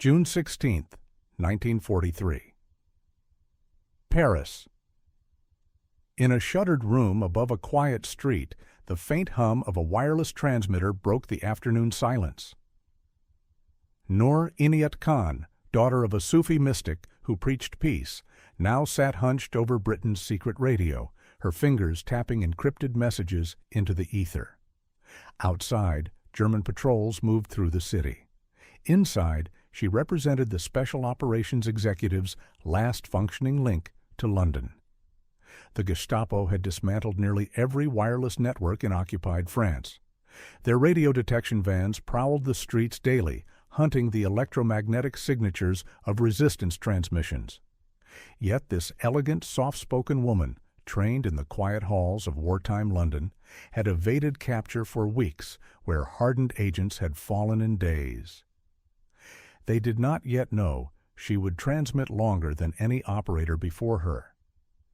June 16th, 1943. Paris. In a shuttered room above a quiet street, the faint hum of a wireless transmitter broke the afternoon silence. Noor Inayat Khan, daughter of a Sufi mystic who preached peace, now sat hunched over Britain's secret radio, her fingers tapping encrypted messages into the ether. Outside, German patrols moved through the city. Inside, she represented the Special Operations Executive's last functioning link to London. The Gestapo had dismantled nearly every wireless network in occupied France. Their radio detection vans prowled the streets daily, hunting the electromagnetic signatures of resistance transmissions. Yet this elegant, soft-spoken woman, trained in the quiet halls of wartime London, had evaded capture for weeks, where hardened agents had fallen in days. They did not yet know she would transmit longer than any operator before her.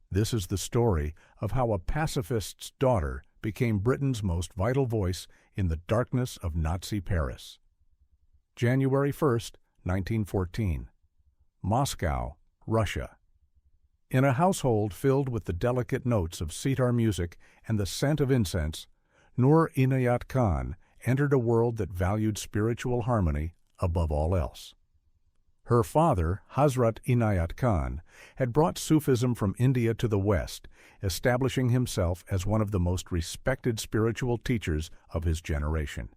This is the story of how a pacifist's daughter became Britain's most vital voice in the darkness of Nazi Paris. January 1st, 1914. Moscow, Russia. In a household filled with the delicate notes of sitar music and the scent of incense, Noor Inayat Khan entered a world that valued spiritual harmony above all else. Her father, Hazrat Inayat Khan, had brought Sufism from India to the West, establishing himself as one of the most respected spiritual teachers of his generation.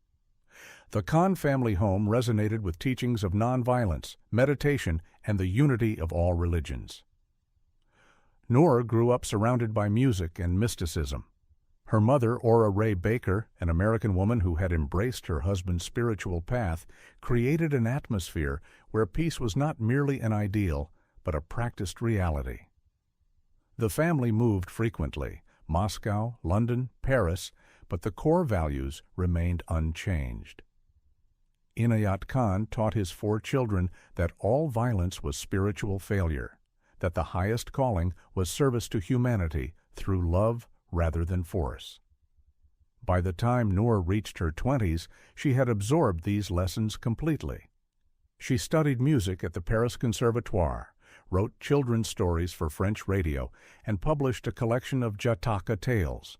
The Khan family home resonated with teachings of nonviolence, meditation, and the unity of all religions. Noor grew up surrounded by music and mysticism. Her mother, Ora Ray Baker, an American woman who had embraced her husband's spiritual path, created an atmosphere where peace was not merely an ideal, but a practiced reality. The family moved frequently, Moscow, London, Paris, but the core values remained unchanged. Inayat Khan taught his 4 children that all violence was spiritual failure, that the highest calling was service to humanity through love rather than force. By the time Noor reached her 20s, she had absorbed these lessons completely. She studied music at the Paris Conservatoire, wrote children's stories for French radio, and published a collection of Jataka tales.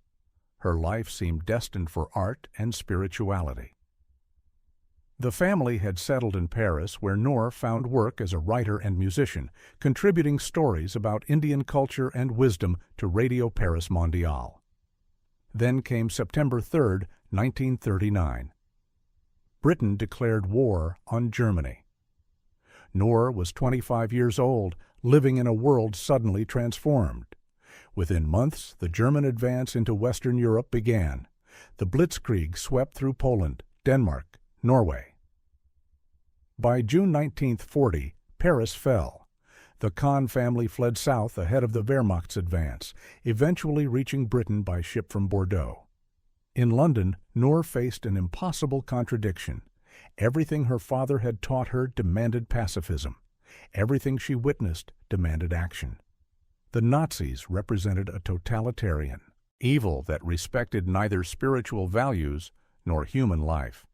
Her life seemed destined for art and spirituality. The family had settled in Paris, where Noor found work as a writer and musician, contributing stories about Indian culture and wisdom to Radio Paris Mondiale. Then came September 3, 1939. Britain declared war on Germany. Noor was 25 years old, living in a world suddenly transformed. Within months, the German advance into Western Europe began. The Blitzkrieg swept through Poland, Denmark, Norway. By June 1940, Paris fell. The Khan family fled south ahead of the Wehrmacht's advance, eventually reaching Britain by ship from Bordeaux. In London, Noor faced an impossible contradiction. Everything her father had taught her demanded pacifism. Everything she witnessed demanded action. The Nazis represented a totalitarian evil that respected neither spiritual values nor human life.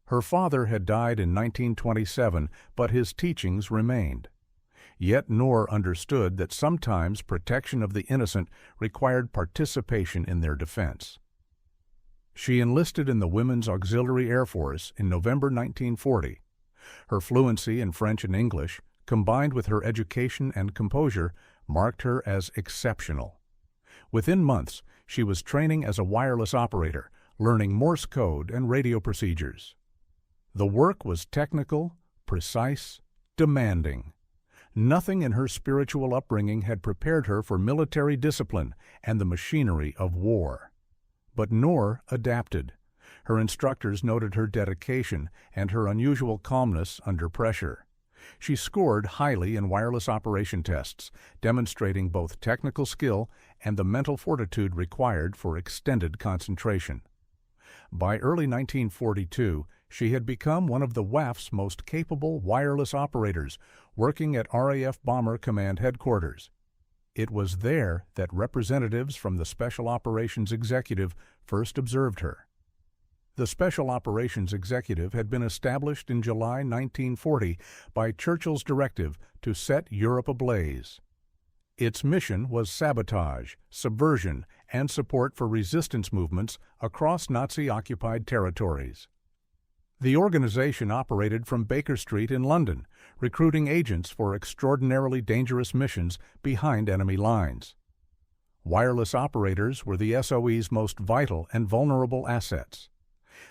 Her father had died in 1927, but his teachings remained. Yet Noor understood that sometimes protection of the innocent required participation in their defense. She enlisted in the Women's Auxiliary Air Force in November 1940. Her fluency in French and English, combined with her education and composure, marked her as exceptional. Within months, she was training as a wireless operator, learning Morse code and radio procedures. The work was technical, precise, demanding. Nothing in her spiritual upbringing had prepared her for military discipline and the machinery of war. But Noor adapted. Her instructors noted her dedication and her unusual calmness under pressure. She scored highly in wireless operation tests, demonstrating both technical skill and the mental fortitude required for extended concentration. By early 1942, she had become one of the WAF's most capable wireless operators, working at RAF Bomber Command Headquarters. It was there that representatives from the Special Operations Executive first observed her. The Special Operations Executive had been established in July 1940 by Churchill's directive to set Europe ablaze. Its mission was sabotage, subversion, and support for resistance movements across Nazi-occupied territories. The organization operated from Baker Street in London, recruiting agents for extraordinarily dangerous missions behind enemy lines. Wireless operators were the SOE's most vital and vulnerable assets.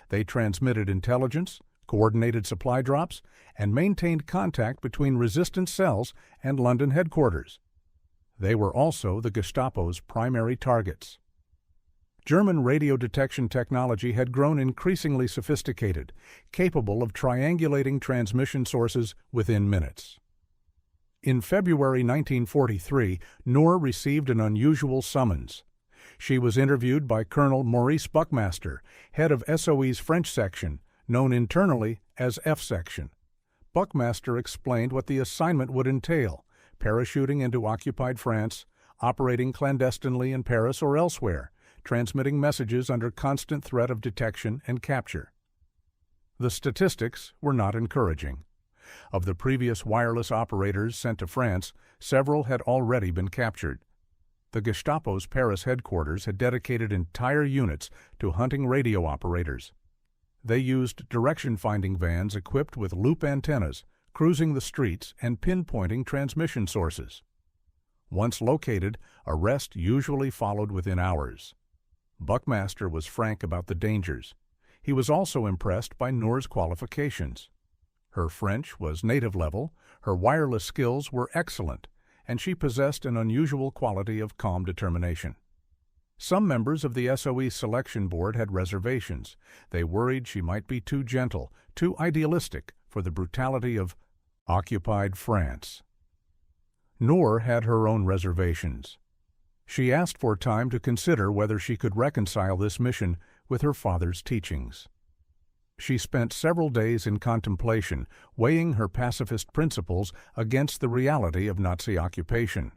They transmitted intelligence, coordinated supply drops, and maintained contact between resistance cells and London headquarters. They were also the Gestapo's primary targets. German radio detection technology had grown increasingly sophisticated, capable of triangulating transmission sources within minutes. In February 1943, Noor received an unusual summons. She was interviewed by Colonel Maurice Buckmaster, head of SOE's French section, known internally as F Section. Buckmaster explained what the assignment would entail: parachuting into occupied France, operating clandestinely in Paris or elsewhere, transmitting messages under constant threat of detection and capture. The statistics were not encouraging. Of the previous wireless operators sent to France, several had already been captured. The Gestapo's Paris headquarters had dedicated entire units to hunting radio operators. They used direction-finding vans equipped with loop antennas, cruising the streets and pinpointing transmission sources. Once located, arrest usually followed within hours. Buckmaster was frank about the dangers. He was also impressed by Noor's qualifications. Her French was native level, her wireless skills were excellent, and she possessed an unusual quality of calm determination. Some members of the SOE selection board had reservations. They worried she might be too gentle, too idealistic for the brutality of occupied France. Noor had her own reservations. She asked for time to consider whether she could reconcile this mission with her father's teachings. She spent several days in contemplation, weighing her pacifist principles against the reality of Nazi occupation.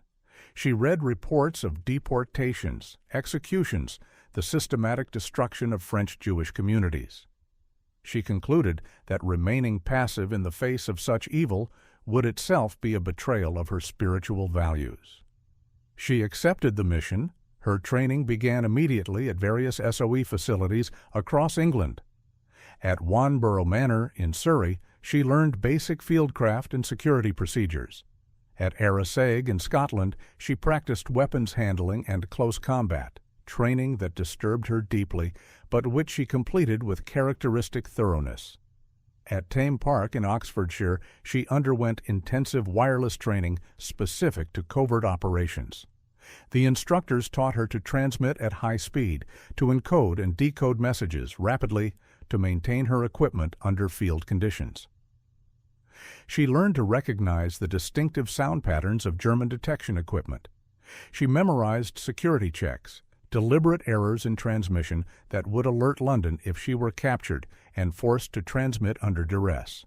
She read reports of deportations, executions, the systematic destruction of French Jewish communities. She concluded that remaining passive in the face of such evil would itself be a betrayal of her spiritual values. She accepted the mission. Her training began immediately at various SOE facilities across England. At Wanborough Manor in Surrey, she learned basic fieldcraft and security procedures. At Arisaig in Scotland, she practiced weapons handling and close combat, training that disturbed her deeply, but which she completed with characteristic thoroughness. At Tame Park in Oxfordshire, she underwent intensive wireless training specific to covert operations. The instructors taught her to transmit at high speed, to encode and decode messages rapidly, to maintain her equipment under field conditions. She learned to recognize the distinctive sound patterns of German detection equipment. She memorized security checks, deliberate errors in transmission that would alert London if she were captured and forced to transmit under duress.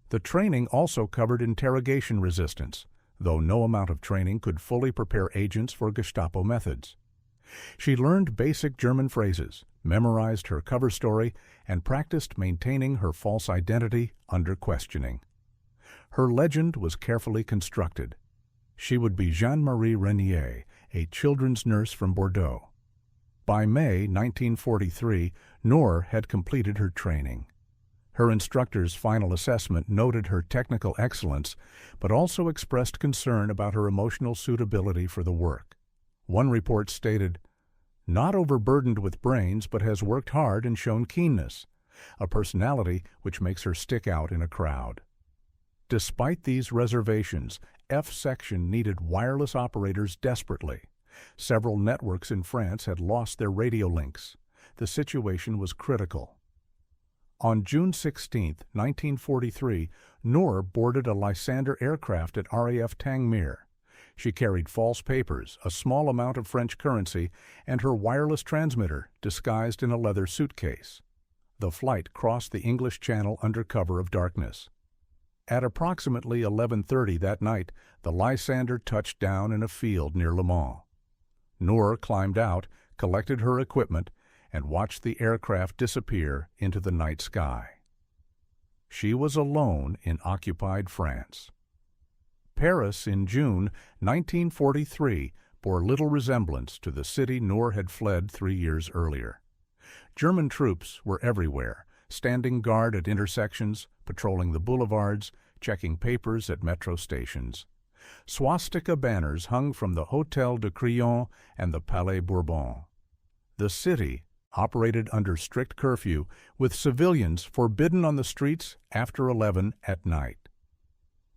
The training also covered interrogation resistance, though no amount of training could fully prepare agents for Gestapo methods. She learned basic German phrases, memorized her cover story, and practiced maintaining her false identity under questioning. Her legend was carefully constructed. She would be Jeanne-Marie Renier, a children's nurse from Bordeaux. By May 1943, Noor had completed her training. Her instructor's final assessment noted her technical excellence, but also expressed concern about her emotional suitability for the work. One report stated, "Not overburdened with brains, but has worked hard and shown keenness, a personality which makes her stick out in a crowd." Despite these reservations, F Section needed wireless operators desperately. Several networks in France had lost their radio links. The situation was critical. On June 16, 1943, Noor boarded a Lysander aircraft at RAF Tangmere. She carried false papers, a small amount of French currency, and her wireless transmitter disguised in a leather suitcase. The flight crossed the English Channel under cover of darkness. At approximately 11:30 that night, the Lysander touched down in a field near Le Mans. Noor climbed out, collected her equipment, and watched the aircraft disappear into the night sky. She was alone in occupied France. Paris in June 1943 bore little resemblance to the city Noor had fled 3 years earlier. German troops were everywhere, standing guard at intersections, patrolling the boulevards, checking papers at metro stations. Swastika banners hung from the Hôtel de Crillon and the Palais Bourbon. The city operated under strict curfew, with civilians forbidden on the streets after 11 at night.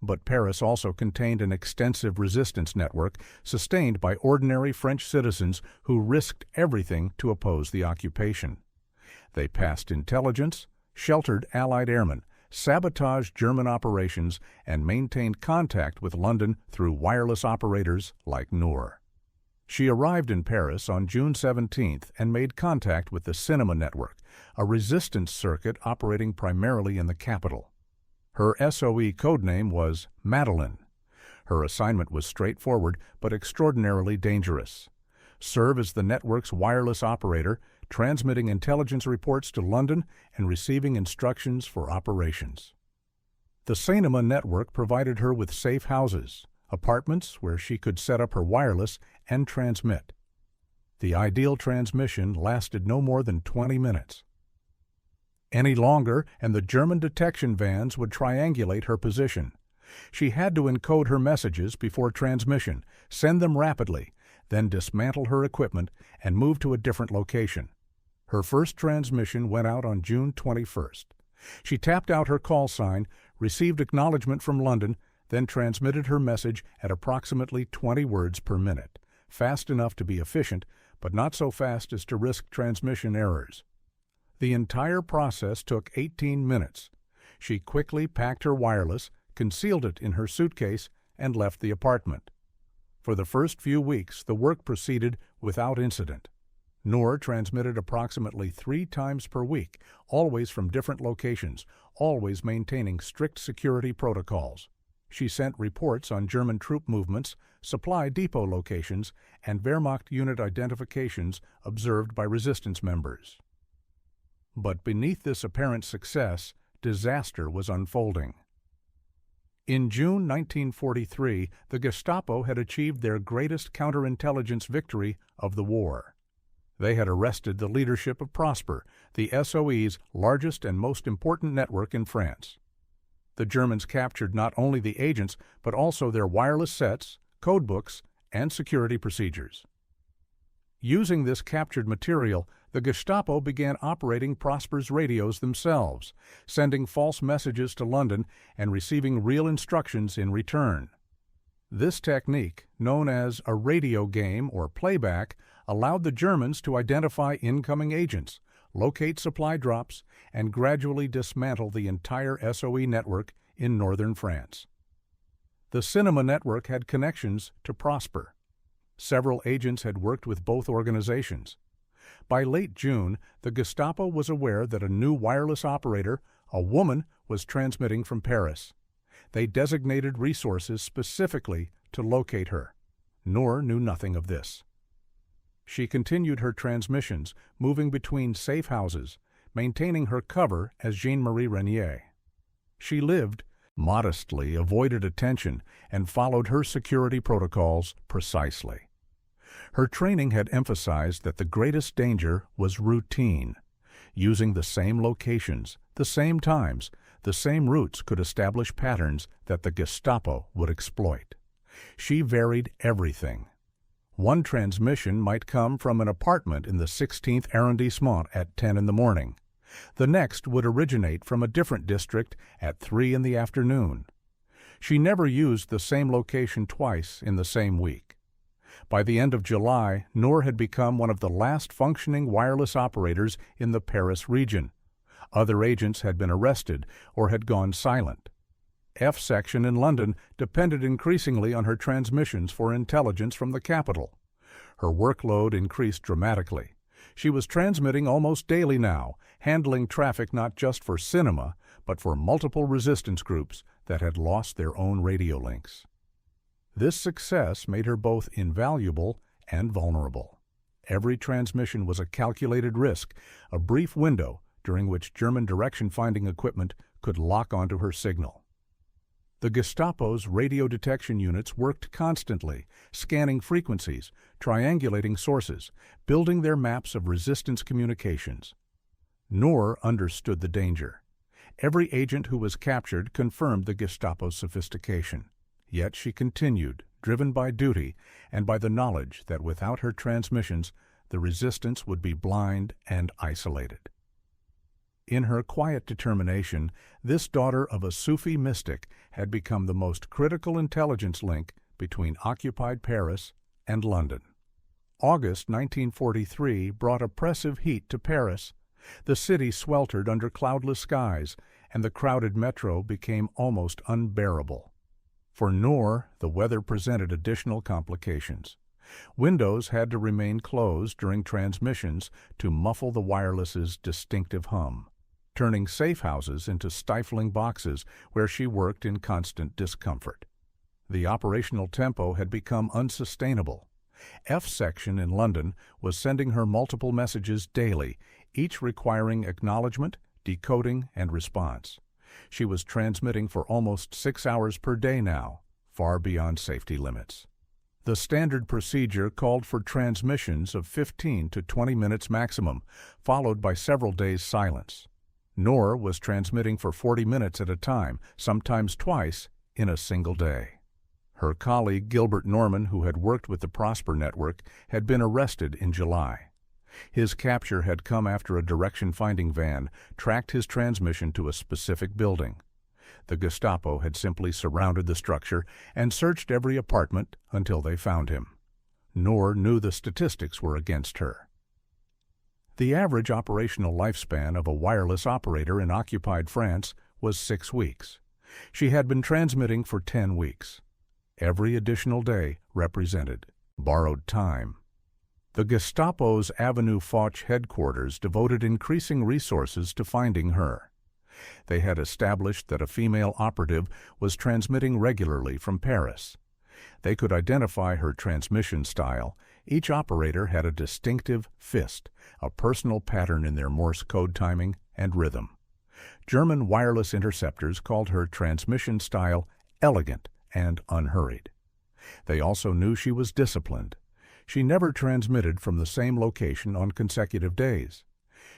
But Paris also contained an extensive resistance network sustained by ordinary French citizens who risked everything to oppose the occupation. They passed intelligence, sheltered Allied airmen, sabotaged German operations, and maintained contact with London through wireless operators like Noor. She arrived in Paris on June 17th and made contact with the Cinema Network, a resistance circuit operating primarily in the capital. Her SOE codename was Madeleine. Her assignment was straightforward but extraordinarily dangerous. Serve as the network's wireless operator, transmitting intelligence reports to London and receiving instructions for operations. The Cinema Network provided her with safe houses, apartments where she could set up her wireless and transmit. The ideal transmission lasted no more than 20 minutes. Any longer, and the German detection vans would triangulate her position. She had to encode her messages before transmission, send them rapidly, then dismantle her equipment and move to a different location. Her first transmission went out on June 21st. She tapped out her call sign, received acknowledgement from London, then transmitted her message at approximately 20 words per minute, fast enough to be efficient, but not so fast as to risk transmission errors. The entire process took 18 minutes. She quickly packed her wireless, concealed it in her suitcase, and left the apartment. For the first few weeks, the work proceeded without incident. Noor transmitted approximately 3 times per week, always from different locations, always maintaining strict security protocols. She sent reports on German troop movements, supply depot locations, and Wehrmacht unit identifications observed by resistance members. But beneath this apparent success, disaster was unfolding. In June 1943, the Gestapo had achieved their greatest counterintelligence victory of the war. They had arrested the leadership of Prosper, the SOE's largest and most important network in France. The Germans captured not only the agents, but also their wireless sets, codebooks, and security procedures. Using this captured material, the Gestapo began operating Prosper's radios themselves, sending false messages to London and receiving real instructions in return. This technique, known as a radio game or playback, allowed the Germans to identify incoming agents, locate supply drops, and gradually dismantle the entire SOE network in northern France. The Cinema Network had connections to Prosper. Several agents had worked with both organizations. By late June, the Gestapo was aware that a new wireless operator, a woman, was transmitting from Paris. They designated resources specifically to locate her. Noor knew nothing of this. She continued her transmissions, moving between safe houses, maintaining her cover as Jean-Marie Renier. She lived, modestly avoided attention, and followed her security protocols precisely. Her training had emphasized that the greatest danger was routine. Using the same locations, the same times, the same routes could establish patterns that the Gestapo would exploit. She varied everything. One transmission might come from an apartment in the 16th arrondissement at 10 in the morning. The next would originate from a different district at 3 in the afternoon. She never used the same location twice in the same week. By the end of July, Noor had become one of the last functioning wireless operators in the Paris region. Other agents had been arrested or had gone silent. F Section in London depended increasingly on her transmissions for intelligence from the capital. Her workload increased dramatically. She was transmitting almost daily now, handling traffic not just for Cinema, but for multiple resistance groups that had lost their own radio links. This success made her both invaluable and vulnerable. Every transmission was a calculated risk, a brief window during which German direction-finding equipment could lock onto her signal. The Gestapo's radio detection units worked constantly, scanning frequencies, triangulating sources, building their maps of resistance communications. Noor understood the danger. Every agent who was captured confirmed the Gestapo's sophistication. Yet she continued, driven by duty and by the knowledge that without her transmissions, the resistance would be blind and isolated. In her quiet determination, this daughter of a Sufi mystic had become the most critical intelligence link between occupied Paris and London. August 1943 brought oppressive heat to Paris. The city sweltered under cloudless skies, and the crowded metro became almost unbearable. For Noor, the weather presented additional complications. Windows had to remain closed during transmissions to muffle the wireless's distinctive hum, turning safe houses into stifling boxes where she worked in constant discomfort. The operational tempo had become unsustainable. F section in London was sending her multiple messages daily, each requiring acknowledgement, decoding, and response. She was transmitting for almost 6 hours per day now, far beyond safety limits. The standard procedure called for transmissions of 15 to 20 minutes maximum, followed by several days' silence. Noor was transmitting for 40 minutes at a time, sometimes twice, in a single day. Her colleague Gilbert Norman, who had worked with the Prosper Network, had been arrested in July. His capture had come after a direction-finding van tracked his transmission to a specific building. The Gestapo had simply surrounded the structure and searched every apartment until they found him. Noor knew the statistics were against her. The average operational lifespan of a wireless operator in occupied France was 6 weeks. She had been transmitting for 10 weeks. Every additional day represented borrowed time. The Gestapo's Avenue Foch headquarters devoted increasing resources to finding her. They had established that a female operative was transmitting regularly from Paris. They could identify her transmission style. Each operator had a distinctive fist, a personal pattern in their Morse code timing and rhythm. German wireless interceptors called her transmission style elegant and unhurried. They also knew she was disciplined. She never transmitted from the same location on consecutive days.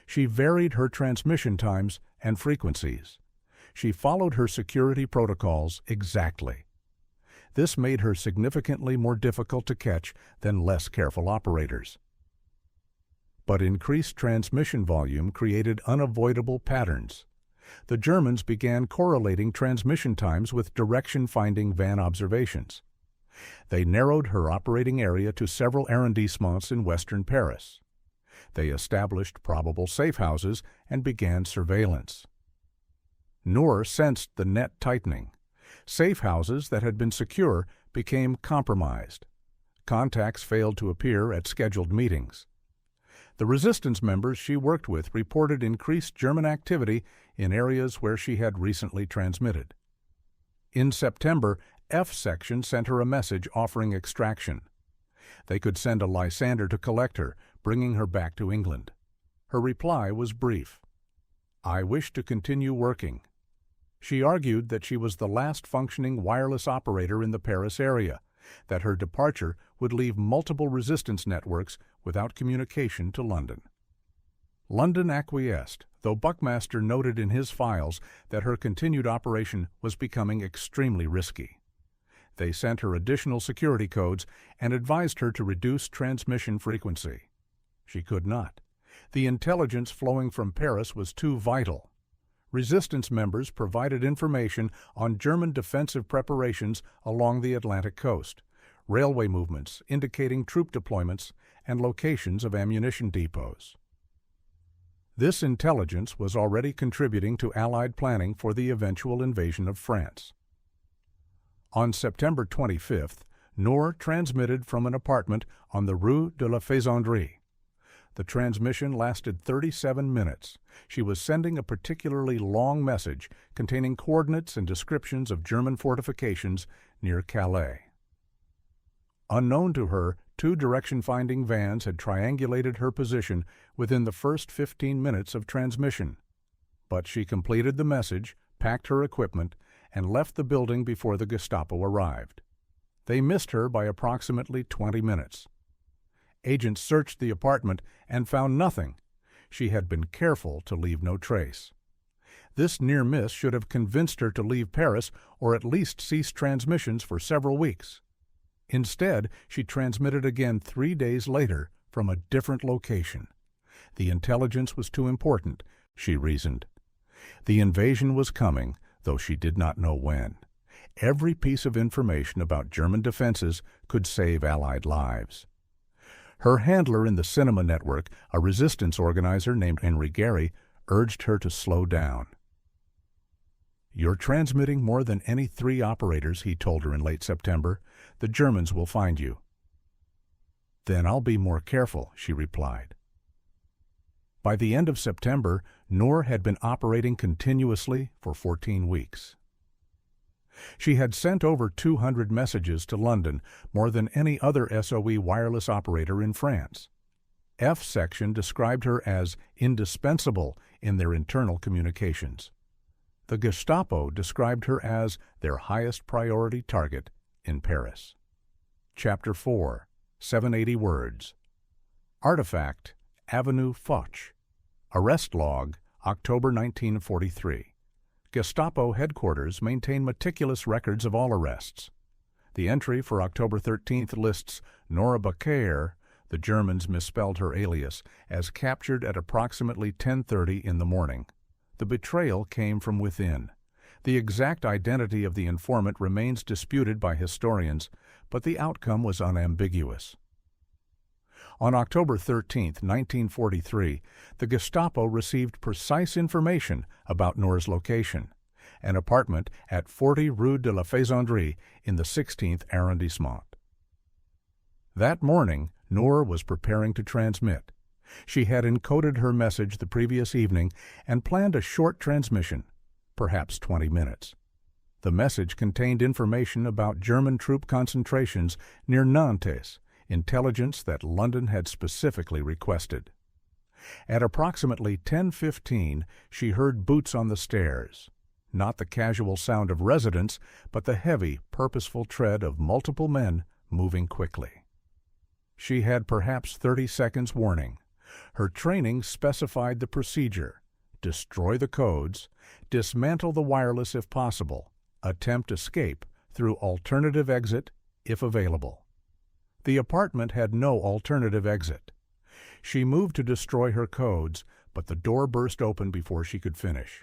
She varied her transmission times and frequencies. She followed her security protocols exactly. This made her significantly more difficult to catch than less careful operators. But increased transmission volume created unavoidable patterns. The Germans began correlating transmission times with direction-finding van observations. They narrowed her operating area to several arrondissements in western Paris. They established probable safe houses and began surveillance. Noor sensed the net tightening. Safe houses that had been secure became compromised. Contacts failed to appear at scheduled meetings. The resistance members she worked with reported increased German activity in areas where she had recently transmitted. In September, F section sent her a message offering extraction. They could send a Lysander to collect her, bringing her back to England. Her reply was brief. "I wish to continue working." She argued that she was the last functioning wireless operator in the Paris area, that her departure would leave multiple resistance networks without communication to London. London acquiesced, though Buckmaster noted in his files that her continued operation was becoming extremely risky. They sent her additional security codes and advised her to reduce transmission frequency. She could not. The intelligence flowing from Paris was too vital. Resistance members provided information on German defensive preparations along the Atlantic coast, railway movements indicating troop deployments, and locations of ammunition depots. This intelligence was already contributing to Allied planning for the eventual invasion of France. On September 25th, Noor transmitted from an apartment on the Rue de la Faisanderie. The transmission lasted 37 minutes. She was sending a particularly long message containing coordinates and descriptions of German fortifications near Calais. Unknown to her, 2 direction-finding vans had triangulated her position within the first 15 minutes of transmission. But she completed the message, packed her equipment, and left the building before the Gestapo arrived. They missed her by approximately 20 minutes. Agents searched the apartment and found nothing. She had been careful to leave no trace. This near miss should have convinced her to leave Paris or at least cease transmissions for several weeks. Instead, she transmitted again 3 days later from a different location. The intelligence was too important, she reasoned. The invasion was coming, though she did not know when. Every piece of information about German defenses could save Allied lives. Her handler in the cinema network, a resistance organizer named Henry Gary, urged her to slow down. "You're transmitting more than any 3 operators," he told her in late September. "The Germans will find you." "Then I'll be more careful," she replied. By the end of September, Noor had been operating continuously for 14 weeks. She had sent over 200 messages to London, more than any other SOE wireless operator in France. F section described her as indispensable in their internal communications. The Gestapo described her as their highest priority target in Paris. Chapter 4, 780 words. Artifact, Avenue Foch. Arrest log, October 1943. Gestapo headquarters maintain meticulous records of all arrests. The entry for October 13th lists Nora Bakir, the Germans misspelled her alias, as captured at approximately 10:30 in the morning. The betrayal came from within. The exact identity of the informant remains disputed by historians, but the outcome was unambiguous. On October 13, 1943, the Gestapo received precise information about Noor's location, an apartment at 40 Rue de la Faisanderie in the 16th arrondissement. That morning, Noor was preparing to transmit. She had encoded her message the previous evening and planned a short transmission, perhaps 20 minutes. The message contained information about German troop concentrations near Nantes, intelligence that London had specifically requested. At approximately 10:15, she heard boots on the stairs, not the casual sound of residents, but the heavy, purposeful tread of multiple men moving quickly. She had perhaps 30 seconds warning. Her training specified the procedure: destroy the codes, dismantle the wireless if possible, attempt escape through alternative exit if available. The apartment had no alternative exit. She moved to destroy her codes, but the door burst open before she could finish.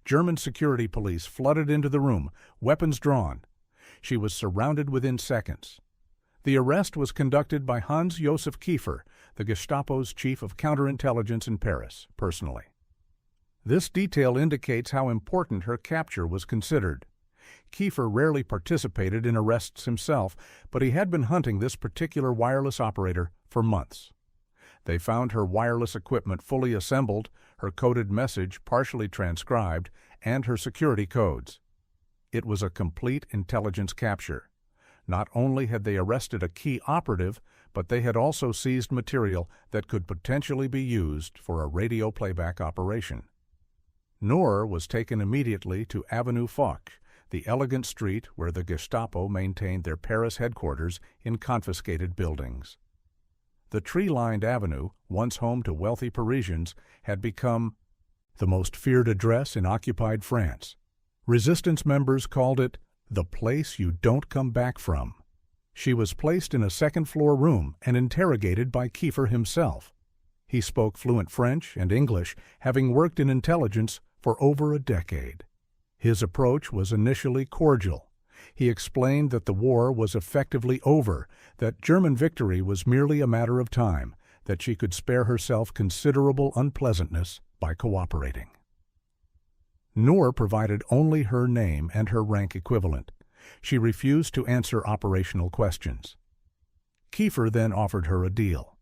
German security police flooded into the room, weapons drawn. She was surrounded within seconds. The arrest was conducted by Hans-Josef Kiefer, the Gestapo's chief of counterintelligence in Paris, personally. This detail indicates how important her capture was considered. Kiefer rarely participated in arrests himself, but he had been hunting this particular wireless operator for months. They found her wireless equipment fully assembled, her coded message partially transcribed, and her security codes. It was a complete intelligence capture. Not only had they arrested a key operative, but they had also seized material that could potentially be used for a radio playback operation. Noor was taken immediately to Avenue Foch, the elegant street where the Gestapo maintained their Paris headquarters in confiscated buildings. The tree-lined avenue, once home to wealthy Parisians, had become the most feared address in occupied France. Resistance members called it the place you don't come back from. She was placed in a second-floor room and interrogated by Kiefer himself. He spoke fluent French and English, having worked in intelligence for over a decade. His approach was initially cordial. He explained that the war was effectively over, that German victory was merely a matter of time, that she could spare herself considerable unpleasantness by cooperating. Noor provided only her name and her rank equivalent. She refused to answer operational questions. Kiefer then offered her a deal.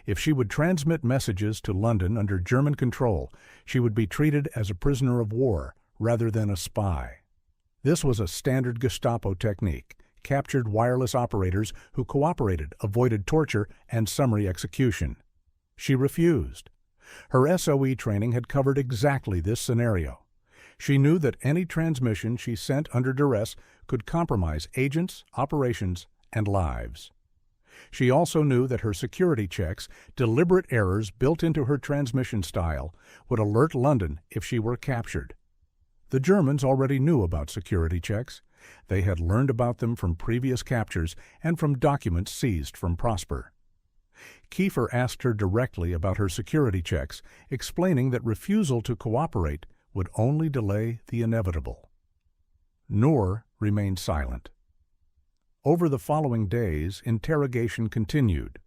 If she would transmit messages to London under German control, she would be treated as a prisoner of war rather than a spy. This was a standard Gestapo technique. captured wireless operators who cooperated, avoided torture, and summary execution. She refused. Her SOE training had covered exactly this scenario. She knew that any transmission she sent under duress could compromise agents, operations, and lives. She also knew that her security checks, deliberate errors built into her transmission style, would alert London if she were captured. The Germans already knew about security checks. They had learned about them from previous captures and from documents seized from Prosper. Kiefer asked her directly about her security checks, explaining that refusal to cooperate would only delay the inevitable. Noor remained silent. Over the following days, interrogation continued.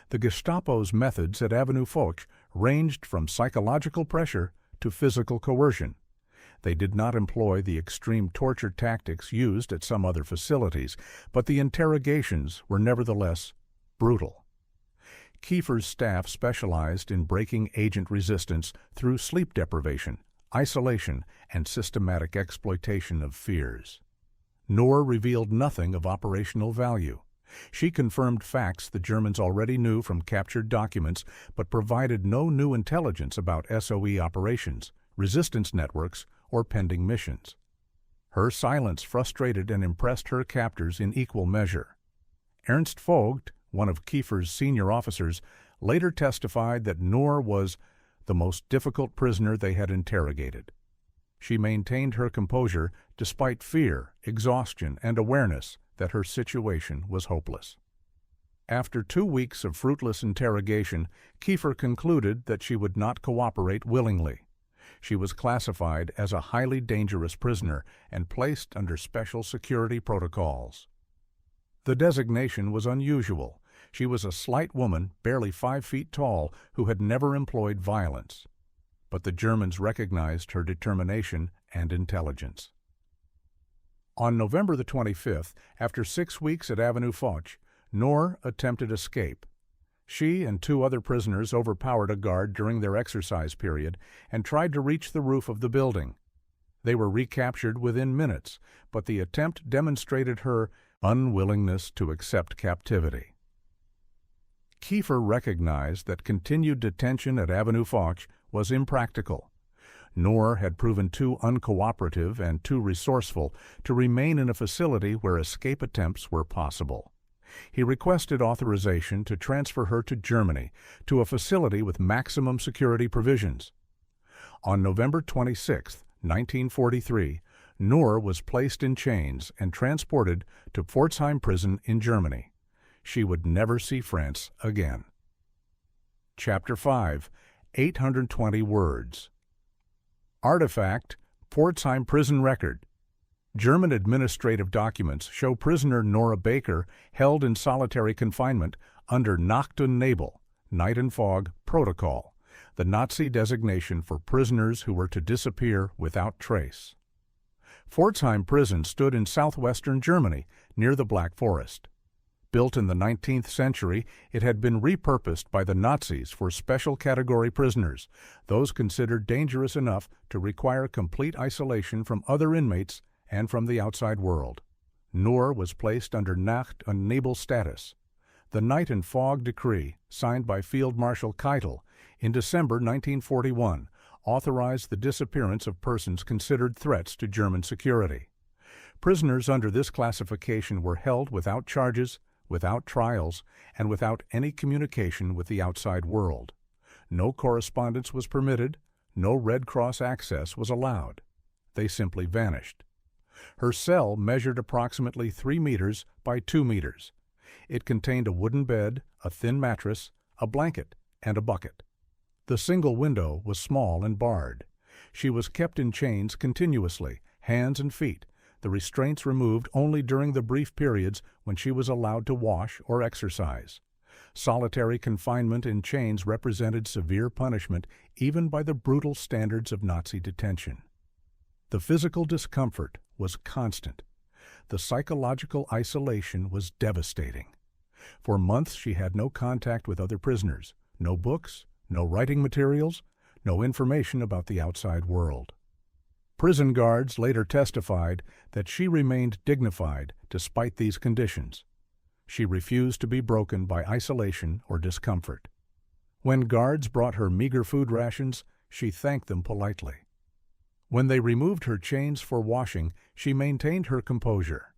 The Gestapo's methods at Avenue Foch ranged from psychological pressure to physical coercion. They did not employ the extreme torture tactics used at some other facilities, but the interrogations were nevertheless brutal. Kiefer's staff specialized in breaking agent resistance through sleep deprivation, isolation, and systematic exploitation of fears. Noor revealed nothing of operational value. She confirmed facts the Germans already knew from captured documents, but provided no new intelligence about SOE operations, resistance networks, or pending missions. Her silence frustrated and impressed her captors in equal measure. Ernst Vogt, one of Kiefer's senior officers, later testified that Noor was the most difficult prisoner they had interrogated. She maintained her composure despite fear, exhaustion, and awareness that her situation was hopeless. After 2 weeks of fruitless interrogation, Kiefer concluded that she would not cooperate willingly. She was classified as a highly dangerous prisoner and placed under special security protocols. The designation was unusual. She was a slight woman, barely 5 feet tall, who had never employed violence. But the Germans recognized her determination and intelligence. On November the 25th, after 6 weeks at Avenue Foch, Noor attempted escape. She and 2 other prisoners overpowered a guard during their exercise period and tried to reach the roof of the building. They were recaptured within minutes, but the attempt demonstrated her unwillingness to accept captivity. Kiefer recognized that continued detention at Avenue Foch was impractical. Noor had proven too uncooperative and too resourceful to remain in a facility where escape attempts were possible. He requested authorization to transfer her to Germany, to a facility with maximum security provisions. On November 26, 1943, Noor was placed in chains and transported to Pforzheim prison in Germany. She would never see France again. Chapter 5. 820 Words. Artifact: Pforzheim Prison Record. German administrative documents show prisoner Nora Baker held in solitary confinement under Nacht und Nebel, night and fog, protocol, the Nazi designation for prisoners who were to disappear without trace. Pforzheim prison stood in southwestern Germany, near the Black Forest. Built in the 19th century, it had been repurposed by the Nazis for special category prisoners, those considered dangerous enough to require complete isolation from other inmates and from the outside world. Noor was placed under Nacht und Nebel status. The Night and Fog Decree, signed by Field Marshal Keitel in December 1941, authorized the disappearance of persons considered threats to German security. Prisoners under this classification were held without charges, without trials, and without any communication with the outside world. No correspondence was permitted, no Red Cross access was allowed. They simply vanished. Her cell measured approximately 3 meters by 2 meters. It contained a wooden bed, a thin mattress, a blanket, and a bucket. The single window was small and barred. She was kept in chains continuously, hands and feet, the restraints removed only during the brief periods when she was allowed to wash or exercise. Solitary confinement in chains represented severe punishment even by the brutal standards of Nazi detention. The physical discomfort was constant. The psychological isolation was devastating. For months she had no contact with other prisoners, no books, no writing materials, no information about the outside world. Prison guards later testified that she remained dignified despite these conditions. She refused to be broken by isolation or discomfort. When guards brought her meager food rations, she thanked them politely. When they removed her chains for washing, she maintained her composure.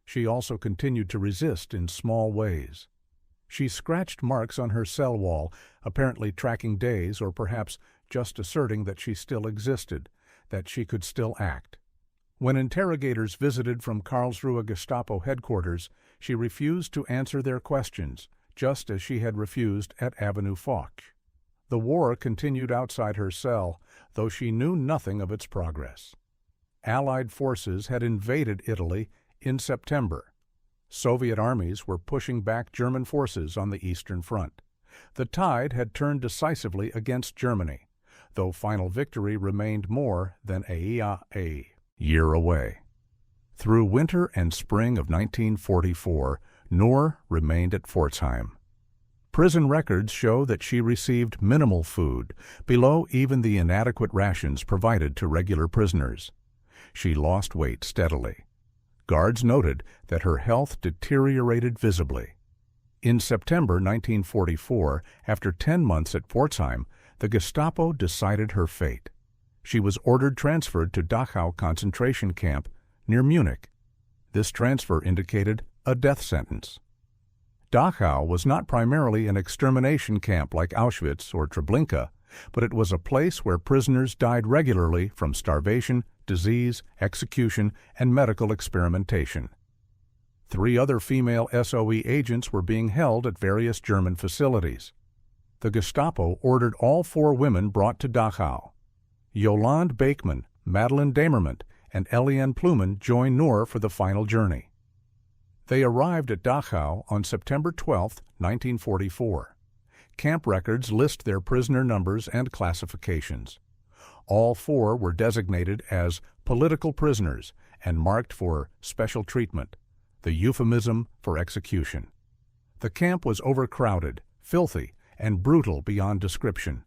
She also continued to resist in small ways. She scratched marks on her cell wall, apparently tracking days or perhaps just asserting that she still existed, that she could still act. When interrogators visited from Karlsruhe Gestapo headquarters, she refused to answer their questions, just as she had refused at Avenue Foch. The war continued outside her cell, though she knew nothing of its progress. Allied forces had invaded Italy in September. Soviet armies were pushing back German forces on the Eastern Front. The tide had turned decisively against Germany, though final victory remained more than a year away. Through winter and spring of 1944, Noor remained at Pforzheim. Prison records show that she received minimal food, below even the inadequate rations provided to regular prisoners. She lost weight steadily. Guards noted that her health deteriorated visibly. In September 1944, after 10 months at Pforzheim, the Gestapo decided her fate. She was transferred to Dachau concentration camp near Munich. This transfer indicated a death sentence. Dachau was not primarily an extermination camp like Auschwitz or Treblinka, but it was a place where prisoners died regularly from starvation, disease, execution, and medical experimentation. 3 other female SOE agents were being held at various German facilities. The Gestapo ordered all 4 women brought to Dachau. Yolande Beekman, Madeleine Damerment, and Eliane Plumen joined Noor for the final journey. They arrived at Dachau on September 12, 1944. Camp records list their prisoner numbers and classifications. All 4 were designated as political prisoners and marked for special treatment, the euphemism for execution. The camp was overcrowded, filthy, and brutal beyond description.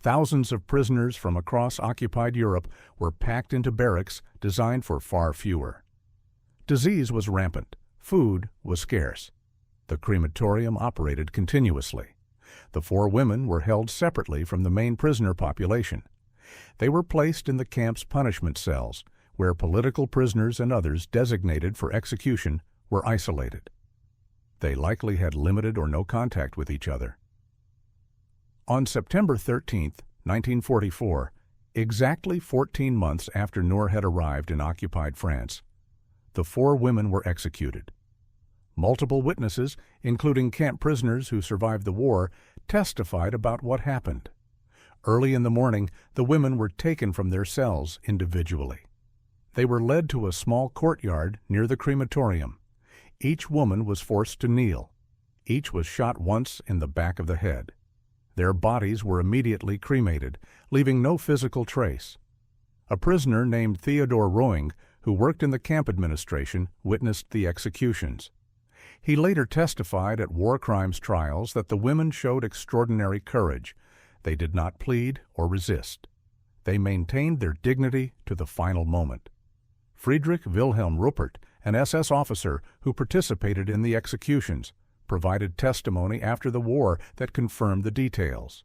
Thousands of prisoners from across occupied Europe were packed into barracks designed for far fewer. Disease was rampant. Food was scarce. The crematorium operated continuously. The 4 women were held separately from the main prisoner population. They were placed in the camp's punishment cells, where political prisoners and others designated for execution were isolated. They likely had limited or no contact with each other. On September 13, 1944, exactly 14 months after Noor had arrived in occupied France, the 4 women were executed. Multiple witnesses, including camp prisoners who survived the war, testified about what happened. Early in the morning, the women were taken from their cells individually. They were led to a small courtyard near the crematorium. Each woman was forced to kneel. Each was shot once in the back of the head. Their bodies were immediately cremated, leaving no physical trace. A prisoner named Theodore Roing, who worked in the camp administration, witnessed the executions. He later testified at war crimes trials that the women showed extraordinary courage. They did not plead or resist. They maintained their dignity to the final moment. Friedrich Wilhelm Ruppert, an SS officer who participated in the executions, provided testimony after the war that confirmed the details.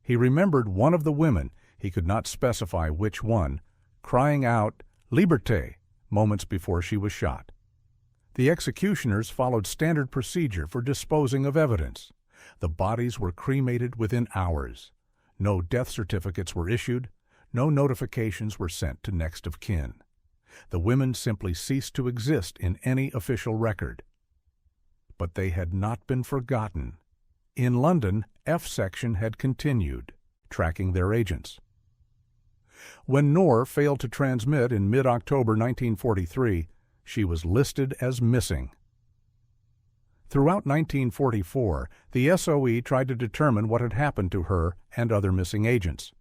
He remembered one of the women, he could not specify which one, crying out, "Liberté," moments before she was shot. The executioners followed standard procedure for disposing of evidence. The bodies were cremated within hours. No death certificates were issued. No notifications were sent to next of kin. The women simply ceased to exist in any official record. But they had not been forgotten. In London, F Section had continued, tracking their agents. When Noor failed to transmit in mid-October 1943, she was listed as missing. Throughout 1944, the SOE tried to determine what had happened to her and other missing agents.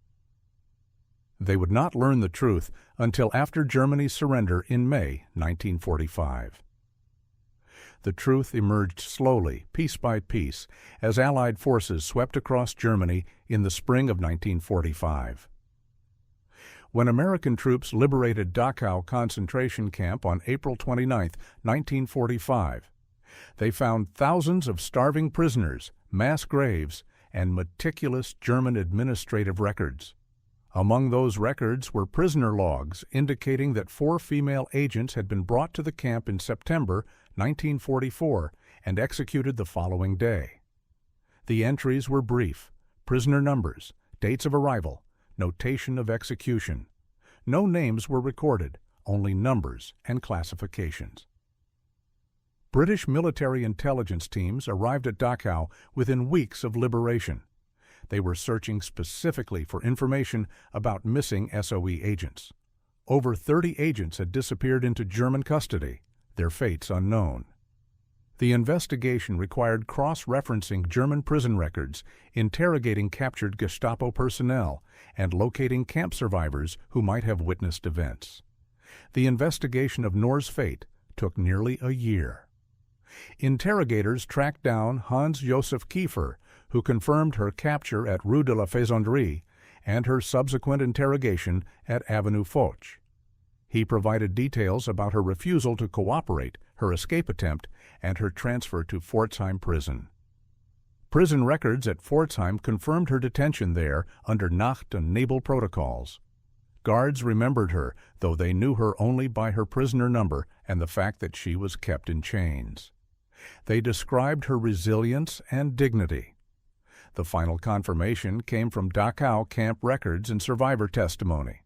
They would not learn the truth until after Germany's surrender in May 1945. The truth emerged slowly, piece by piece, as Allied forces swept across Germany in the spring of 1945. When American troops liberated Dachau concentration camp on April 29, 1945, they found thousands of starving prisoners, mass graves, and meticulous German administrative records. Among those records were prisoner logs indicating that 4 female agents had been brought to the camp in September 1944 and executed the following day. The entries were brief: prisoner numbers, dates of arrival, notation of execution. No names were recorded, only numbers and classifications. British military intelligence teams arrived at Dachau within weeks of liberation. They were searching specifically for information about missing SOE agents. Over 30 agents had disappeared into German custody, their fates unknown. The investigation required cross-referencing German prison records, interrogating captured Gestapo personnel, and locating camp survivors who might have witnessed events. The investigation of Noor's fate took nearly a year. Interrogators tracked down Hans-Josef Kiefer, who confirmed her capture at Rue de la Faisanderie and her subsequent interrogation at Avenue Foch. He provided details about her refusal to cooperate, her escape attempt, and her transfer to Pforzheim prison. Prison records at Pforzheim confirmed her detention there under Nacht- und Nebel protocols. Guards remembered her, though they knew her only by her prisoner number and the fact that she was kept in chains. They described her resilience and dignity. The final confirmation came from Dachau camp records and survivor testimony.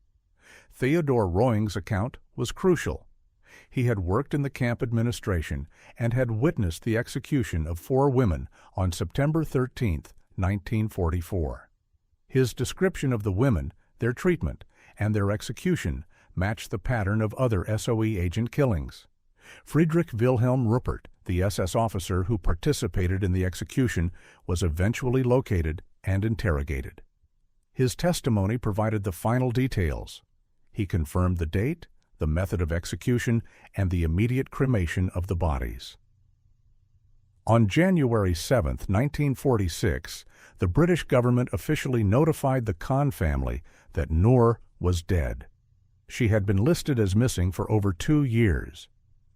Theodor Roing's account was crucial. He had worked in the camp administration and had witnessed the execution of 4 women on September 13, 1944. His description of the women, their treatment, and their execution matched the pattern of other SOE agent killings. Friedrich Wilhelm Ruppert, the SS officer who participated in the execution, was eventually located and interrogated. His testimony provided the final details. He confirmed the date, the method of execution, and the immediate cremation of the bodies. On January 7, 1946, the British government officially notified the Khan family that Noor was dead. She had been listed as missing for over 2 years.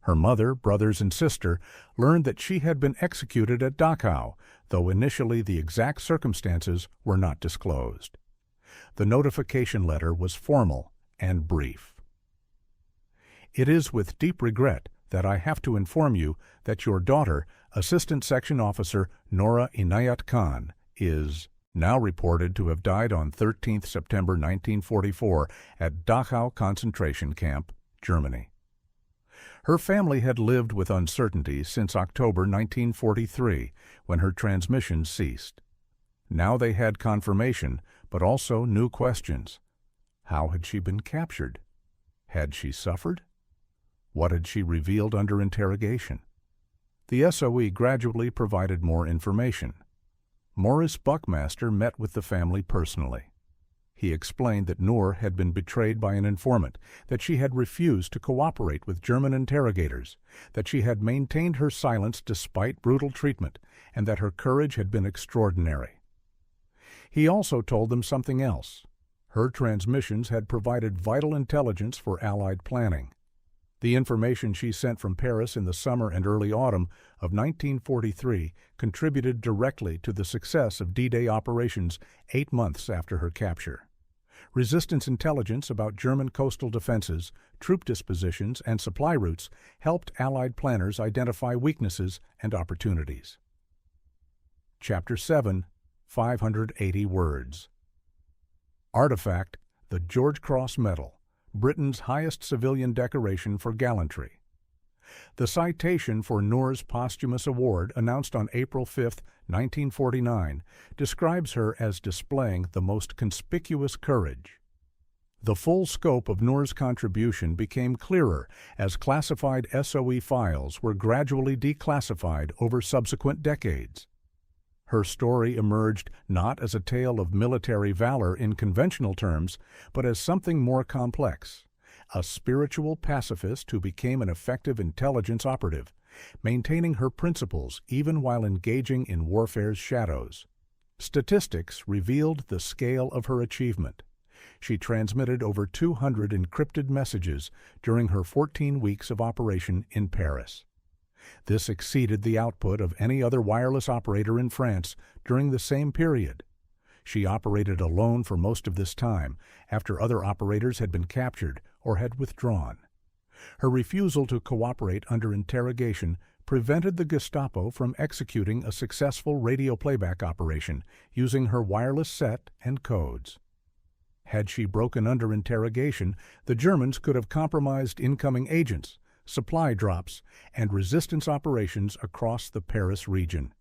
Her mother, brothers, and sister learned that she had been executed at Dachau, though initially the exact circumstances were not disclosed. The notification letter was formal and brief. It is with deep regret that I have to inform you that your daughter, Assistant Section Officer Noor Inayat Khan, is now reported to have died on 13 September 1944 at Dachau concentration camp, Germany. Her family had lived with uncertainty since October 1943, when her transmission ceased. Now they had confirmation, but also new questions. How had she been captured? Had she suffered? What had she revealed under interrogation? The SOE gradually provided more information. Maurice Buckmaster met with the family personally. He explained that Noor had been betrayed by an informant, that she had refused to cooperate with German interrogators, that she had maintained her silence despite brutal treatment, and that her courage had been extraordinary. He also told them something else. Her transmissions had provided vital intelligence for Allied planning. The information she sent from Paris in the summer and early autumn of 1943 contributed directly to the success of D-Day operations 8 months after her capture. Resistance intelligence about German coastal defenses, troop dispositions, and supply routes helped Allied planners identify weaknesses and opportunities. Chapter 7, 580 words. Artifact, the George Cross Medal, Britain's highest civilian decoration for gallantry. The citation for Noor's posthumous award, announced on April 5, 1949, describes her as displaying the most conspicuous courage. The full scope of Noor's contribution became clearer as classified SOE files were gradually declassified over subsequent decades. Her story emerged not as a tale of military valor in conventional terms, but as something more complex. A spiritual pacifist who became an effective intelligence operative, maintaining her principles even while engaging in warfare's shadows. Statistics revealed the scale of her achievement. She transmitted over 200 encrypted messages during her 14 weeks of operation in Paris. This exceeded the output of any other wireless operator in France during the same period. She operated alone for most of this time, after other operators had been captured or had withdrawn. Her refusal to cooperate under interrogation prevented the Gestapo from executing a successful radio playback operation using her wireless set and codes. Had she broken under interrogation, the Germans could have compromised incoming agents, supply drops, and resistance operations across the Paris region.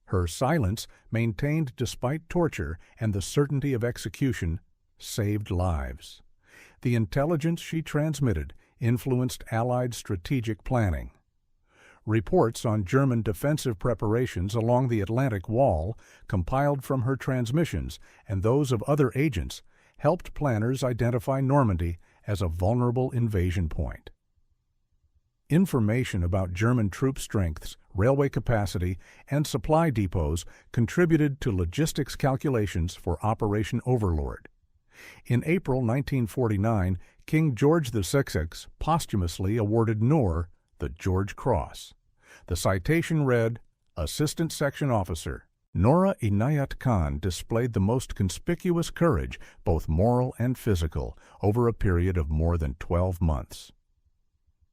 Her silence, maintained despite torture and the certainty of execution, saved lives. The intelligence she transmitted influenced Allied strategic planning. Reports on German defensive preparations along the Atlantic Wall, compiled from her transmissions and those of other agents, helped planners identify Normandy as a vulnerable invasion point. Information about German troop strengths, railway capacity, and supply depots contributed to logistics calculations for Operation Overlord. In April 1949, King George VI posthumously awarded Noor the George Cross. The citation read, "Assistant Section Officer, Noor Inayat Khan displayed the most conspicuous courage, both moral and physical, over a period of more than 12 months."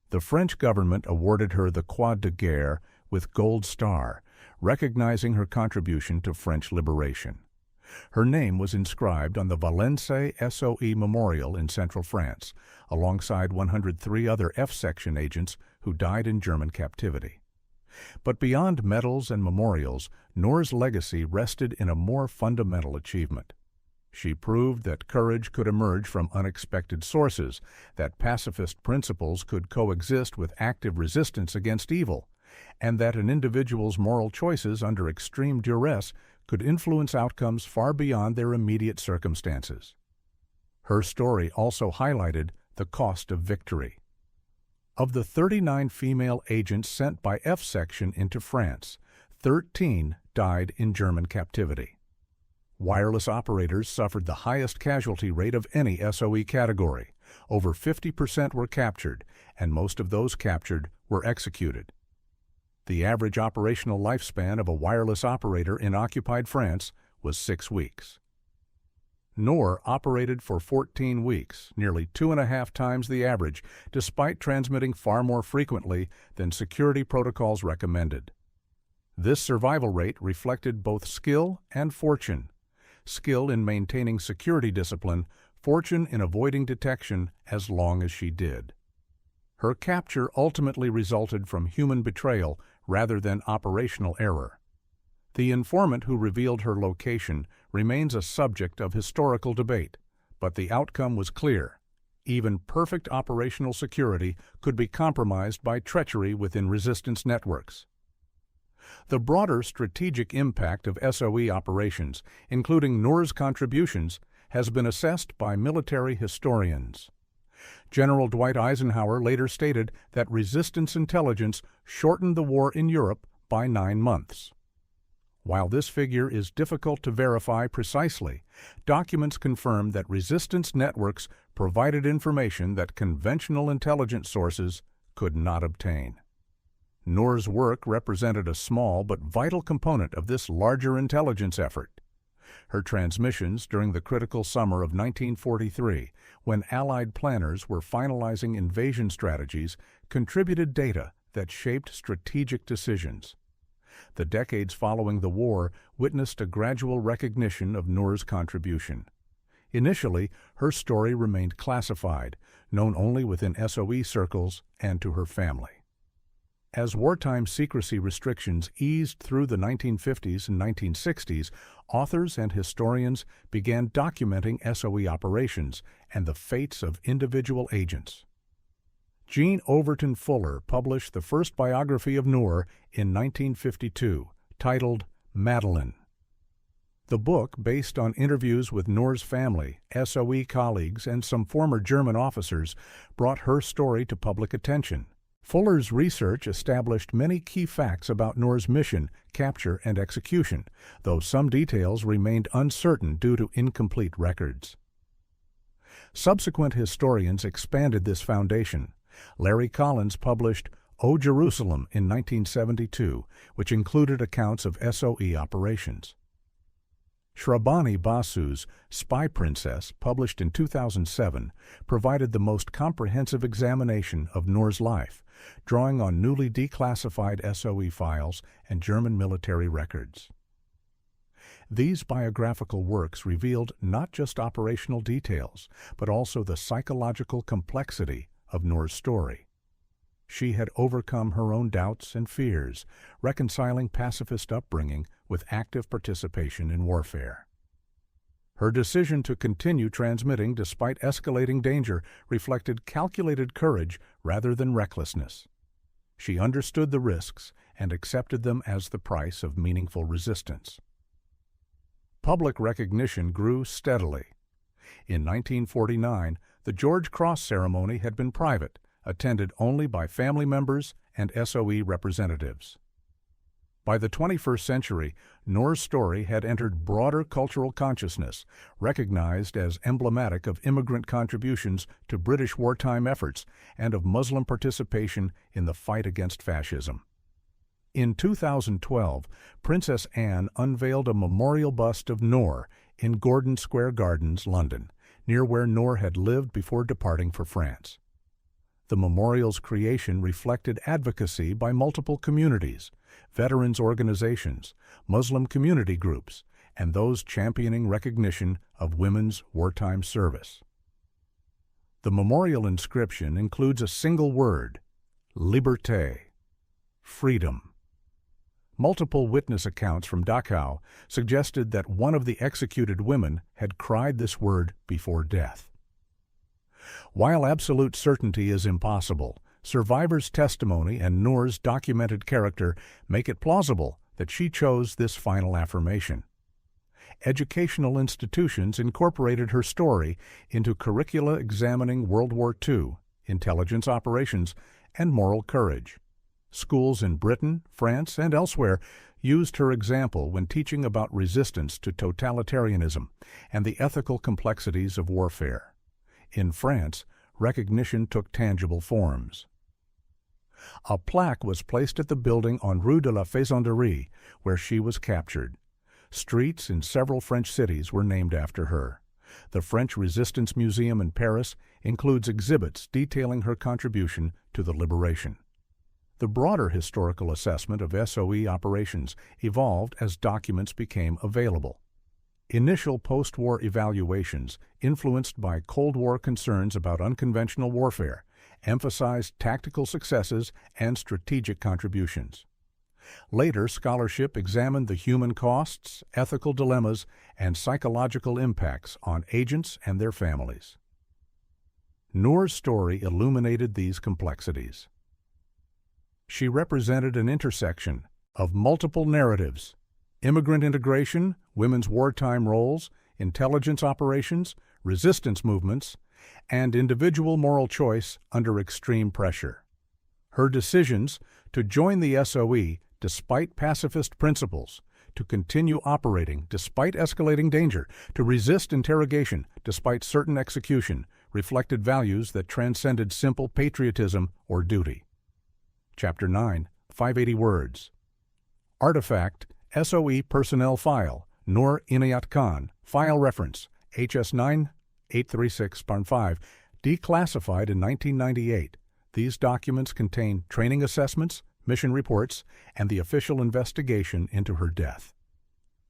The French government awarded her the Croix de Guerre with Gold Star, recognizing her contribution to French liberation. Her name was inscribed on the Valence SOE Memorial in central France, alongside 103 other F-Section agents who died in German captivity. But beyond medals and memorials, Noor's legacy rested in a more fundamental achievement. She proved that courage could emerge from unexpected sources, that pacifist principles could coexist with active resistance against evil, and that an individual's moral choices under extreme duress could influence outcomes far beyond their immediate circumstances. Her story also highlighted the cost of victory. Of the 39 female agents sent by F-Section into France, 13 died in German captivity. Wireless operators suffered the highest casualty rate of any SOE category. Over 50% were captured, and most of those captured were executed. The average operational lifespan of a wireless operator in occupied France was 6 weeks. Noor operated for 14 weeks, nearly 2.5 times the average, despite transmitting far more frequently than security protocols recommended. This survival rate reflected both skill and fortune. Skill in maintaining security discipline, fortune in avoiding detection as long as she did. Her capture ultimately resulted from human betrayal rather than operational error. The informant who revealed her location remains a subject of historical debate, but the outcome was clear. Even perfect operational security could be compromised by treachery within resistance networks. The broader strategic impact of SOE operations, including Noor's contributions, has been assessed by military historians. General Dwight Eisenhower later stated that resistance intelligence shortened the war in Europe by 9 months. While this figure is difficult to verify precisely, documents confirm that resistance networks provided information that conventional intelligence sources could not obtain. Noor's work represented a small but vital component of this larger intelligence effort. Her transmissions during the critical summer of 1943, when Allied planners were finalizing invasion strategies, contributed data that shaped strategic decisions. The decades following the war witnessed a gradual recognition of Noor's contribution. Initially, her story remained classified, known only within SOE circles and to her family. As wartime secrecy restrictions eased through the 1950s and 1960s, authors and historians began documenting SOE operations and the fates of individual agents. Jean Overton Fuller published the first biography of Noor in 1952, titled Madeline. The book, based on interviews with Noor's family, SOE colleagues, and some former German officers, brought her story to public attention. Fuller's research established many key facts about Noor's mission, capture, and execution, though some details remained uncertain due to incomplete records. Subsequent historians expanded this foundation. Larry Collins published O Jerusalem in 1972, which included accounts of SOE operations. Shrabani Basu's Spy Princess, published in 2007, provided the most comprehensive examination of Noor's life, drawing on newly declassified SOE files and German military records. These biographical works revealed not just operational details, but also the psychological complexity of Noor's story. She had overcome her own doubts and fears, reconciling pacifist upbringing with active participation in warfare. Her decision to continue transmitting despite escalating danger reflected calculated courage rather than recklessness. She understood the risks and accepted them as the price of meaningful resistance. Public recognition grew steadily. In 1949, the George Cross ceremony had been private, attended only by family members and SOE representatives. By the 21st century, Noor's story had entered broader cultural consciousness, recognized as emblematic of immigrant contributions to British wartime efforts and of Muslim participation in the fight against fascism. In 2012, Princess Anne unveiled a memorial bust of Noor in Gordon Square Gardens, London, near where Noor had lived before departing for France. The memorial's creation reflected advocacy by multiple communities, veterans organizations, Muslim community groups, and those championing recognition of women's wartime service. The memorial inscription includes a single word, liberté, freedom. Multiple witness accounts from Dachau suggested that one of the executed women had cried this word before death. While absolute certainty is impossible, survivors' testimony and Noor's documented character make it plausible that she chose this final affirmation. Educational institutions incorporated her story into curricula examining World War II, intelligence operations, and moral courage. Schools in Britain, France, and elsewhere used her example when teaching about resistance to totalitarianism and the ethical complexities of warfare. In France, recognition took tangible forms. A plaque was placed at the building on Rue de la Faisanderie, where she was captured. Streets in several French cities were named after her. The French Resistance Museum in Paris includes exhibits detailing her contribution to the liberation. The broader historical assessment of SOE operations evolved as documents became available. Initial post-war evaluations, influenced by Cold War concerns about unconventional warfare, emphasized tactical successes and strategic contributions. Later, scholarship examined the human costs, ethical dilemmas, and psychological impacts on agents and their families. Noor's story illuminated these complexities. She represented an intersection of multiple narratives: immigrant integration, women's wartime roles, intelligence operations, resistance movements, and individual moral choice under extreme pressure. Her decisions to join the SOE despite pacifist principles, to continue operating despite escalating danger, to resist interrogation despite certain execution, reflected values that transcended simple patriotism or duty. Chapter 9, 580 words. Artifact, SOE Personnel File, Noor Inayat Khan, File Reference, HS9 836-5, declassified in 1998. These documents contain training assessments, mission reports, and the official investigation into her death.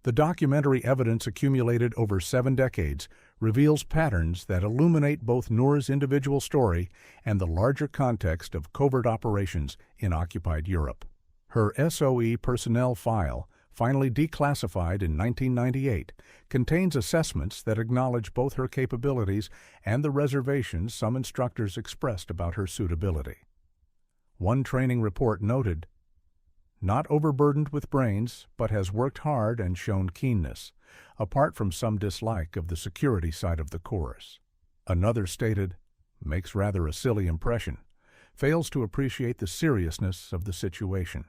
The documentary evidence accumulated over 7 decades reveals patterns that illuminate both Noor's individual story and the larger context of covert operations in occupied Europe. Her SOE personnel file, finally declassified in 1998, contains assessments that acknowledge both her capabilities and the reservations some instructors expressed about her suitability. One training report noted, "Not overburdened with brains, but has worked hard and shown keenness, apart from some dislike of the security side of the course." Another stated, "Makes rather a silly impression, fails to appreciate the seriousness of the situation."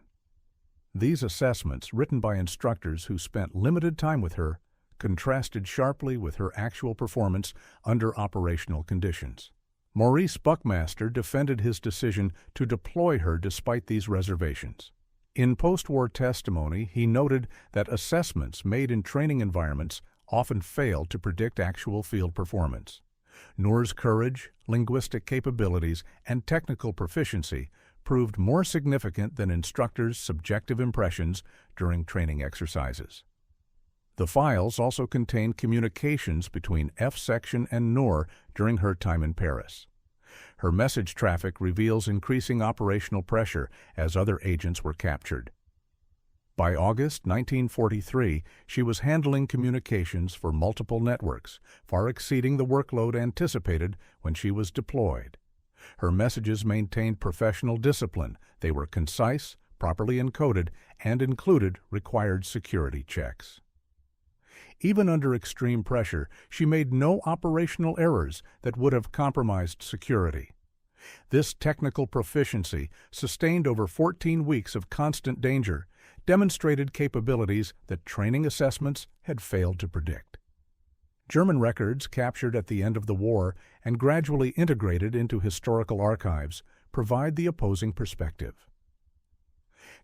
These assessments, written by instructors who spent limited time with her, contrasted sharply with her actual performance under operational conditions. Maurice Buckmaster defended his decision to deploy her despite these reservations. In post-war testimony, he noted that assessments made in training environments often failed to predict actual field performance. Noor's courage, linguistic capabilities, and technical proficiency proved more significant than instructors' subjective impressions during training exercises. The files also contained communications between F Section and Noor during her time in Paris. Her message traffic reveals increasing operational pressure as other agents were captured. By August 1943, she was handling communications for multiple networks, far exceeding the workload anticipated when she was deployed. Her messages maintained professional discipline. They were concise, properly encoded, and included required security checks. Even under extreme pressure, she made no operational errors that would have compromised security. This technical proficiency, sustained over 14 weeks of constant danger, demonstrated capabilities that training assessments had failed to predict. German records captured at the end of the war and gradually integrated into historical archives provide the opposing perspective.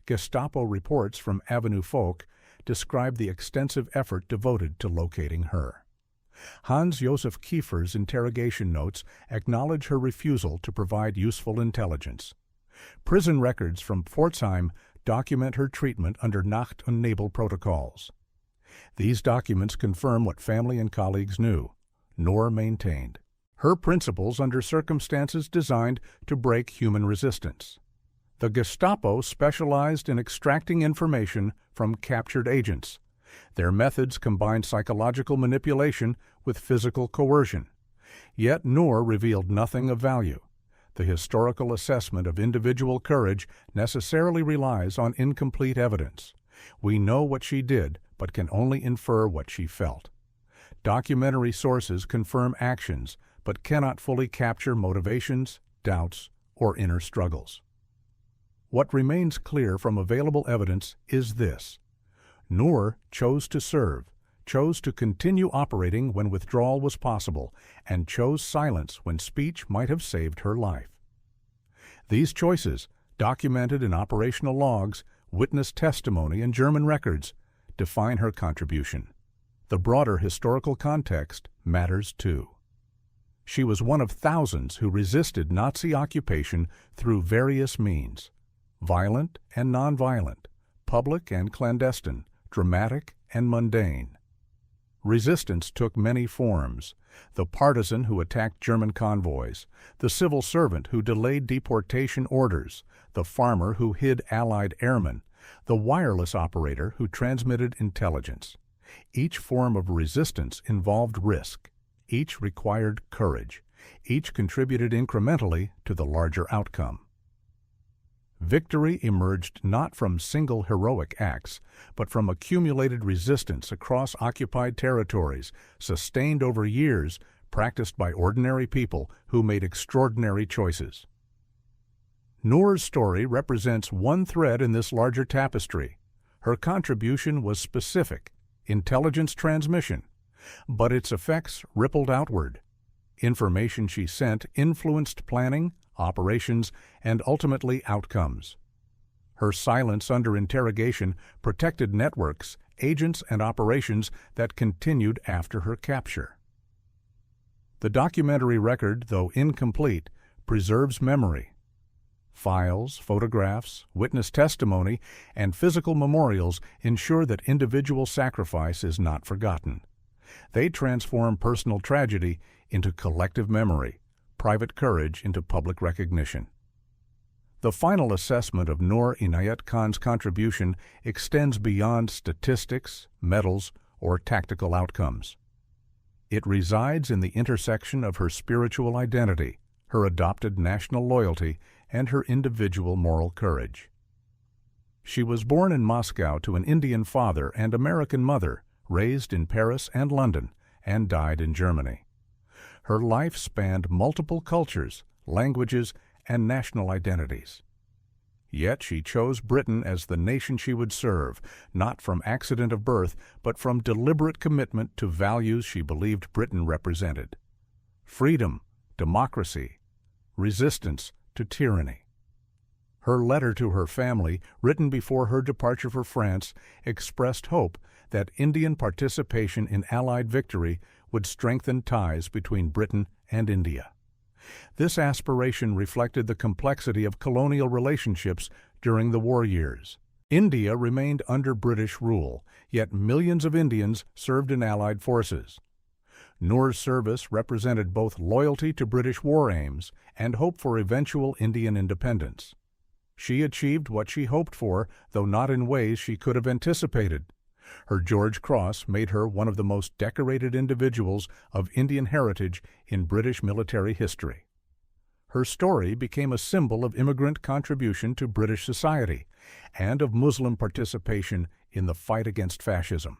Gestapo reports from Avenue Foch describe the extensive effort devoted to locating her. Hans-Josef Kiefer's interrogation notes acknowledge her refusal to provide useful intelligence. Prison records from Pforzheim document her treatment under Nacht- und Nebel protocols. These documents confirm what family and colleagues knew. Noor maintained her principles under circumstances designed to break human resistance. The Gestapo specialized in extracting information from captured agents. Their methods combined psychological manipulation with physical coercion. Yet Noor revealed nothing of value. The historical assessment of individual courage necessarily relies on incomplete evidence. We know what she did, but can only infer what she felt. Documentary sources confirm actions, but cannot fully capture motivations, doubts, or inner struggles. What remains clear from available evidence is this: Noor chose to serve, chose to continue operating when withdrawal was possible, and chose silence when speech might have saved her life. These choices, documented in operational logs, witness testimony, and German records, define her contribution. The broader historical context matters too. She was one of thousands who resisted Nazi occupation through various means: violent and nonviolent, public and clandestine, dramatic and mundane. Resistance took many forms: the partisan who attacked German convoys, the civil servant who delayed deportation orders, the farmer who hid Allied airmen, the wireless operator who transmitted intelligence. Each form of resistance involved risk. Each required courage. Each contributed incrementally to the larger outcome. Victory emerged not from single heroic acts, but from accumulated resistance across occupied territories, sustained over years, practiced by ordinary people who made extraordinary choices. Noor's story represents one thread in this larger tapestry. Her contribution was specific, intelligence transmission, but its effects rippled outward. Information she sent influenced planning, operations, and ultimately outcomes. Her silence under interrogation protected networks, agents, and operations that continued after her capture. The documentary record, though incomplete, preserves memory. Files, photographs, witness testimony, and physical memorials ensure that individual sacrifice is not forgotten. They transform personal tragedy into collective memory, private courage into public recognition. The final assessment of Noor Inayat Khan's contribution extends beyond statistics, medals, or tactical outcomes. It resides in the intersection of her spiritual identity, her adopted national loyalty, and her individual moral courage. She was born in Moscow to an Indian father and American mother, raised in Paris and London, and died in Germany. Her life spanned multiple cultures, languages, and national identities. Yet she chose Britain as the nation she would serve, not from accident of birth, but from deliberate commitment to values she believed Britain represented: freedom, democracy, resistance to tyranny. Her letter to her family, written before her departure for France, expressed hope that Indian participation in Allied victory would strengthen ties between Britain and India. This aspiration reflected the complexity of colonial relationships during the war years. India remained under British rule, yet millions of Indians served in Allied forces. Noor's service represented both loyalty to British war aims and hope for eventual Indian independence. She achieved what she hoped for, though not in ways she could have anticipated. Her George Cross made her one of the most decorated individuals of Indian heritage in British military history. Her story became a symbol of immigrant contribution to British society and of Muslim participation in the fight against fascism.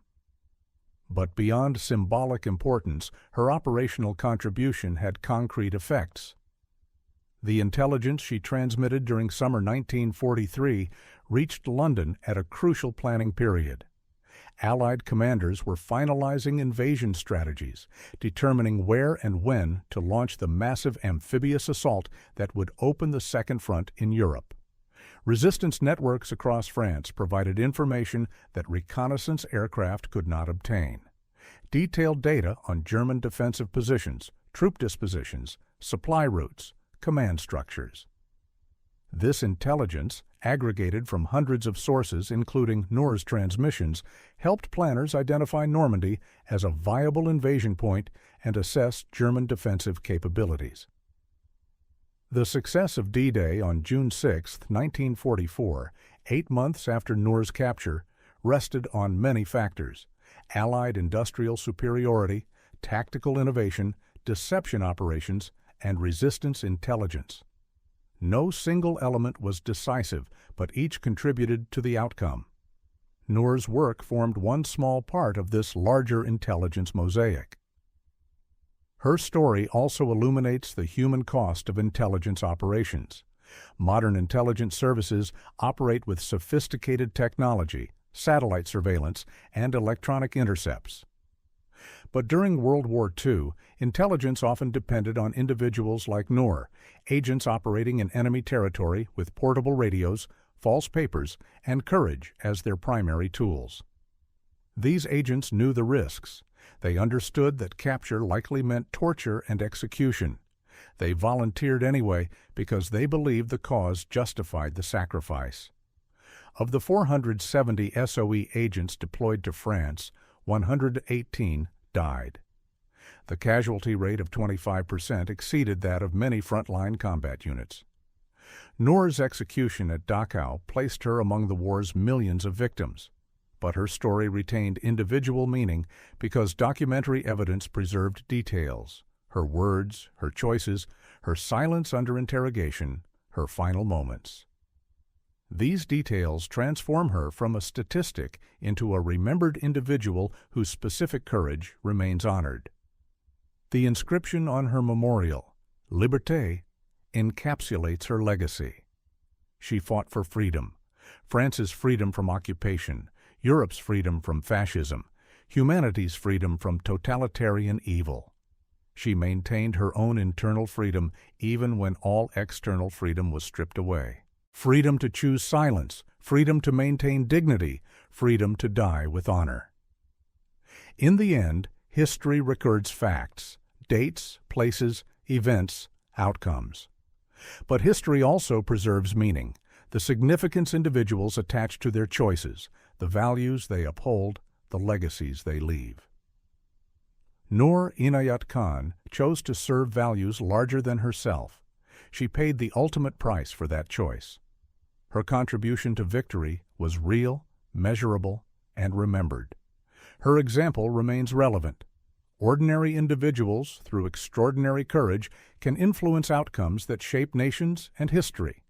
But beyond symbolic importance, her operational contribution had concrete effects. The intelligence she transmitted during summer 1943 reached London at a crucial planning period. Allied commanders were finalizing invasion strategies, determining where and when to launch the massive amphibious assault that would open the Second Front in Europe. Resistance networks across France provided information that reconnaissance aircraft could not obtain. Detailed data on German defensive positions, troop dispositions, supply routes, command structures. This intelligence, aggregated from hundreds of sources including Noor's transmissions, helped planners identify Normandy as a viable invasion point and assess German defensive capabilities. The success of D-Day on June 6, 1944, 8 months after Noor's capture, rested on many factors: Allied industrial superiority, tactical innovation, deception operations, and resistance intelligence. No single element was decisive, but each contributed to the outcome. Noor's work formed one small part of this larger intelligence mosaic. Her story also illuminates the human cost of intelligence operations. Modern intelligence services operate with sophisticated technology, satellite surveillance, and electronic intercepts. But during World War II, intelligence often depended on individuals like Noor, agents operating in enemy territory with portable radios, false papers, and courage as their primary tools. These agents knew the risks. They understood that capture likely meant torture and execution. They volunteered anyway because they believed the cause justified the sacrifice. Of the 470 SOE agents deployed to France, 118 died. The casualty rate of 25% exceeded that of many frontline combat units. Noor's execution at Dachau placed her among the war's millions of victims, but her story retained individual meaning because documentary evidence preserved details: her words, her choices, her silence under interrogation, her final moments. These details transform her from a statistic into a remembered individual whose specific courage remains honored. The inscription on her memorial, Liberté, encapsulates her legacy. She fought for freedom: France's freedom from occupation, Europe's freedom from fascism, humanity's freedom from totalitarian evil. She maintained her own internal freedom even when all external freedom was stripped away. Freedom to choose silence, freedom to maintain dignity, freedom to die with honor. In the end, history records facts, dates, places, events, outcomes. But history also preserves meaning, the significance individuals attach to their choices, the values they uphold, the legacies they leave. Noor Inayat Khan chose to serve values larger than herself. She paid the ultimate price for that choice. Her contribution to victory was real, measurable, and remembered. Her example remains relevant. Ordinary individuals, through extraordinary courage, can influence outcomes that shape nations and history.